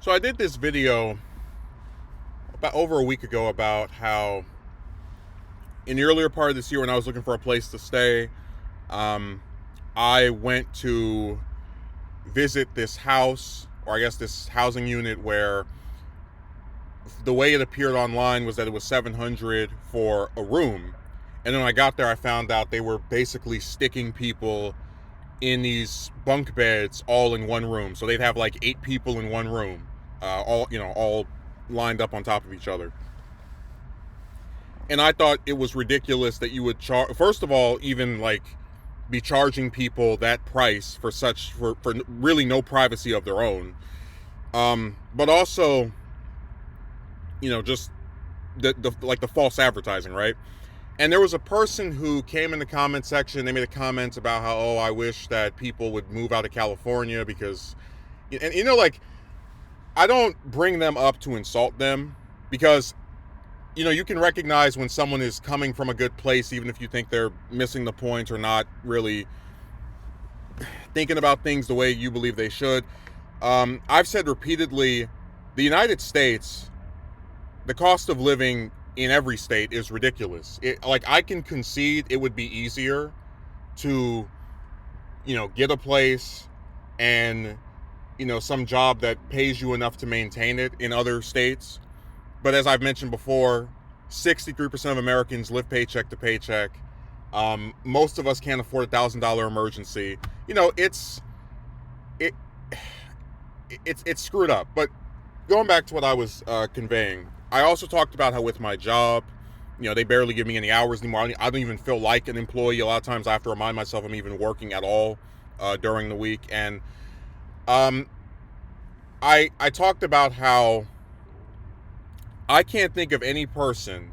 So I did this video about over a week ago about how in the earlier part of this year when I was looking for a place to stay, um, I went to visit this house, or I guess this housing unit where the way it appeared online was that it was 700 for a room. And then when I got there, I found out they were basically sticking people in these bunk beds all in one room. So they'd have like 8 people in one room, all lined up on top of each other. And I thought it was ridiculous that you would charge. First of all, even like be charging people that price for for really no privacy of their own. But also, just the false advertising, right? And there was a person who came in the comment section. They made a comment about how, oh, I wish that people would move out of California because, and like, I don't bring them up to insult them because, you can recognize when someone is coming from a good place, even if you think they're missing the point or not really thinking about things the way you believe they should. I've said repeatedly, the United States, the cost of living in every state is ridiculous. Like, I can concede it would be easier to, get a place and, some job that pays you enough to maintain it in other states. But as I've mentioned before, 63% of Americans live paycheck to paycheck. Most of us can't afford $1,000 emergency. It it's screwed up. But going back to what I was conveying, I also talked about how with my job, they barely give me any hours anymore. I don't even feel like an employee. A lot of times I have to remind myself I'm even working at all during the week. And I talked about how I can't think of any person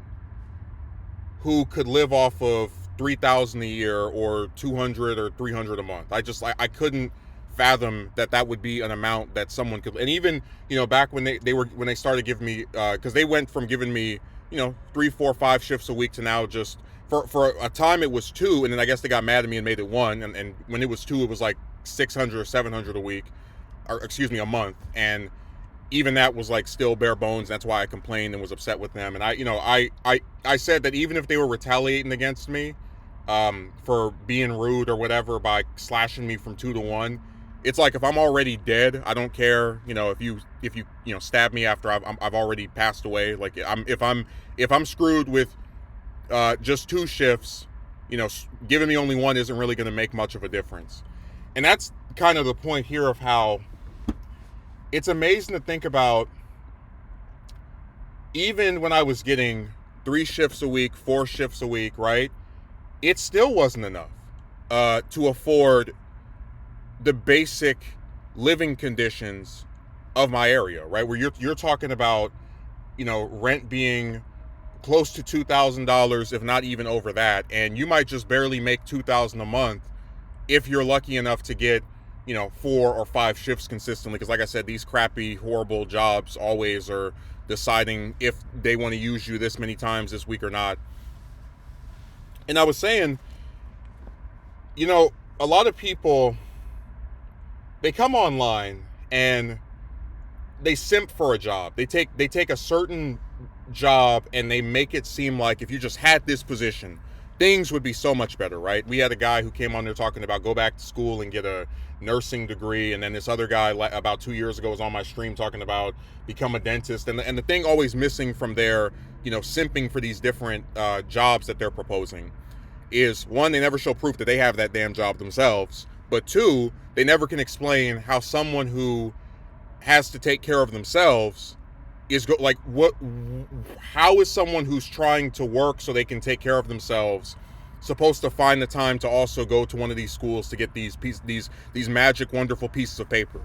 who could live off of $3,000 a year or 200 or 300 a month. I couldn't fathom that would be an amount that someone could. And even back when they started giving me because they went from giving me 3, 4, 5 shifts a week to now just for a time it was 2, and then I guess they got mad at me and made it 1, and when it was 2 it was like 600 or 700 a week, or excuse me, a month. And even that was like still bare bones. That's why I complained and was upset with them. And I said that even if they were retaliating against me for being rude or whatever by slashing me from 2 to 1, it's like if I'm already dead, I don't care. If you stab me after I've already passed away. Like if I'm screwed with just 2 shifts, giving me only 1 isn't really going to make much of a difference. And that's kind of the point here of how it's amazing to think about. Even when I was getting 3 shifts a week, 4 shifts a week, right? It still wasn't enough to afford the basic living conditions of my area, right? Where you're talking about, rent being close to $2,000, if not even over that, and you might just barely make $2,000 a month if you're lucky enough to get 4 or 5 shifts consistently. Because like I said, these crappy, horrible jobs always are deciding if they want to use you this many times this week or not. And I was saying, a lot of people, they come online and they simp for a job. They take a certain job and they make it seem like if you just had this position, things would be so much better, right? We had a guy who came on there talking about go back to school and get a nursing degree, and then this other guy about 2 years ago was on my stream talking about become a dentist. And the thing always missing from their simping for these different jobs that they're proposing is, 1, they never show proof that they have that damn job themselves, but 2, they never can explain how someone who has to take care of themselves how is someone who's trying to work so they can take care of themselves supposed to find the time to also go to one of these schools to get these magic wonderful pieces of paper.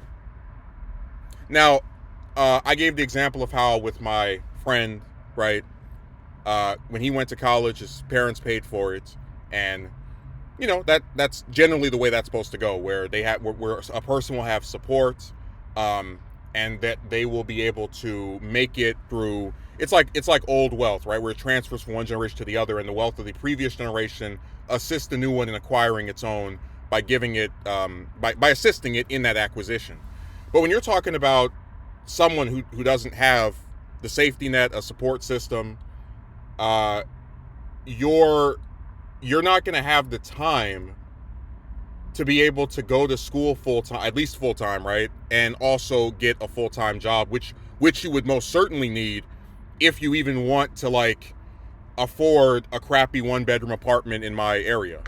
Now, I gave the example of how with my friend, right, when he went to college, his parents paid for it, and that's generally the way that's supposed to go, where where a person will have support, and that they will be able to make it through. It's like old wealth, right, where it transfers from one generation to the other, and the wealth of the previous generation assists the new one in acquiring its own by giving it by assisting it in that acquisition. But when you're talking about someone who doesn't have the safety net, a support system, uh, you're not going to have the time to be able to go to school full time, at least full time, right? And also get a full time job, which you would most certainly need if you even want to like afford a crappy 1-bedroom apartment in my area.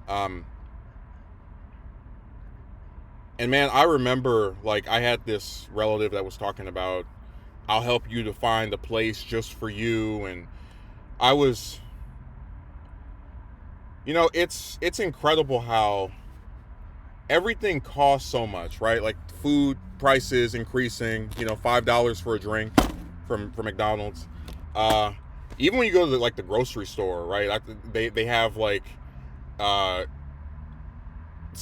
And man, I remember like I had this relative that was talking about, I'll help you to find a place just for you. And I was, it's incredible how everything costs so much, right? Like food prices increasing, $5 for a drink from McDonald's. Even when you go to like the grocery store, right? They have like a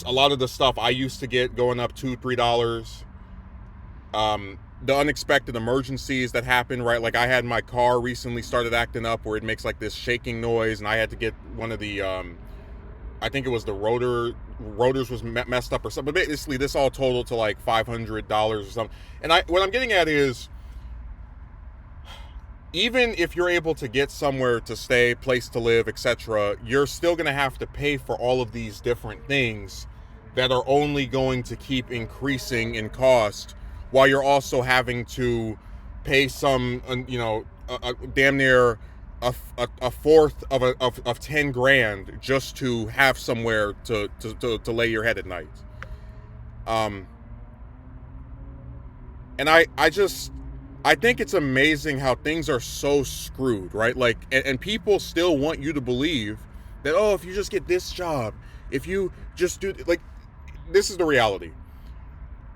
lot of the stuff I used to get going up $2-3. The unexpected emergencies that happen, right? Like I had my car recently started acting up where it makes like this shaking noise, and I had to get one of the I think it was the rotors was messed up or something. But basically, this all totaled to like $500 or something. And what I'm getting at is, even if you're able to get somewhere to stay, place to live, etc., you're still going to have to pay for all of these different things that are only going to keep increasing in cost, while you're also having to pay some, damn near a fourth of 10 grand just to have somewhere to lay your head at night. And I think it's amazing how things are so screwed, right? Like, and people still want you to believe that, oh, if you just get this job, if you just do, like, this is the reality.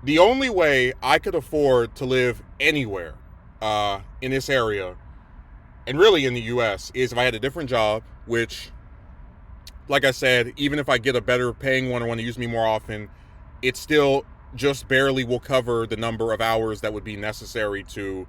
The only way I could afford to live anywhere in this area, and really in the U.S., is if I had a different job, which, like I said, even if I get a better paying one or want to use me more often, it still just barely will cover the number of hours that would be necessary to,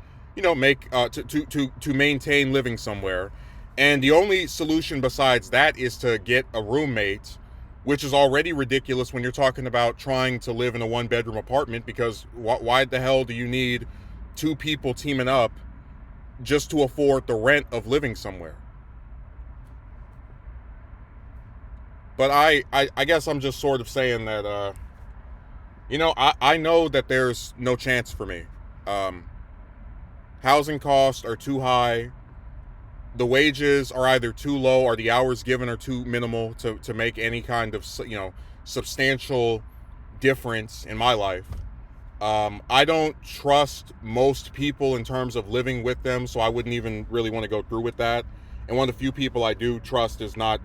make to maintain living somewhere. And the only solution besides that is to get a roommate, which is already ridiculous when you're talking about trying to live in a 1-bedroom apartment, because why the hell do you need 2 people teaming up just to afford the rent of living somewhere? But I guess I'm just sort of saying that, I know that there's no chance for me. Housing costs are too high. The wages are either too low or the hours given are too minimal to make any kind of, substantial difference in my life. I don't trust most people in terms of living with them, so I wouldn't even really want to go through with that. And one of the few people I do trust is not,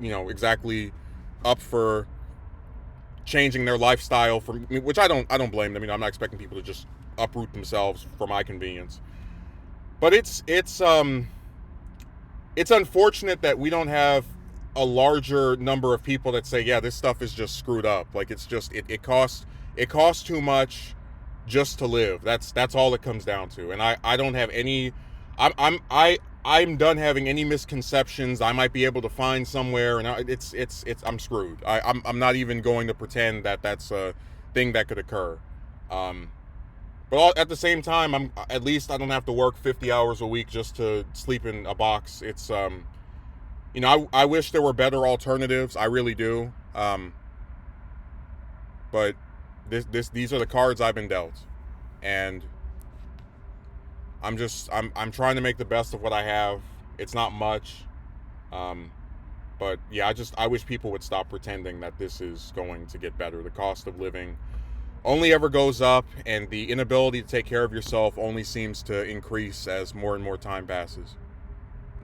exactly up for changing their lifestyle from, which I don't blame them. I'm not expecting people to just uproot themselves for my convenience. But it's unfortunate that we don't have a larger number of people that say, yeah, this stuff is just screwed up. Like, it's just it costs too much just to live. That's all it comes down to. And I don't have any. I'm done having any misconceptions. I might be able to find somewhere, and I'm screwed. I'm not even going to pretend that that's a thing that could occur. But at the same time, at least I don't have to work 50 hours a week just to sleep in a box. It's I wish there were better alternatives. I really do. But these are the cards I've been dealt, and I'm trying to make the best of what I have. It's not much, but yeah, I wish people would stop pretending that this is going to get better. The cost of living only ever goes up, and the inability to take care of yourself only seems to increase as more and more time passes.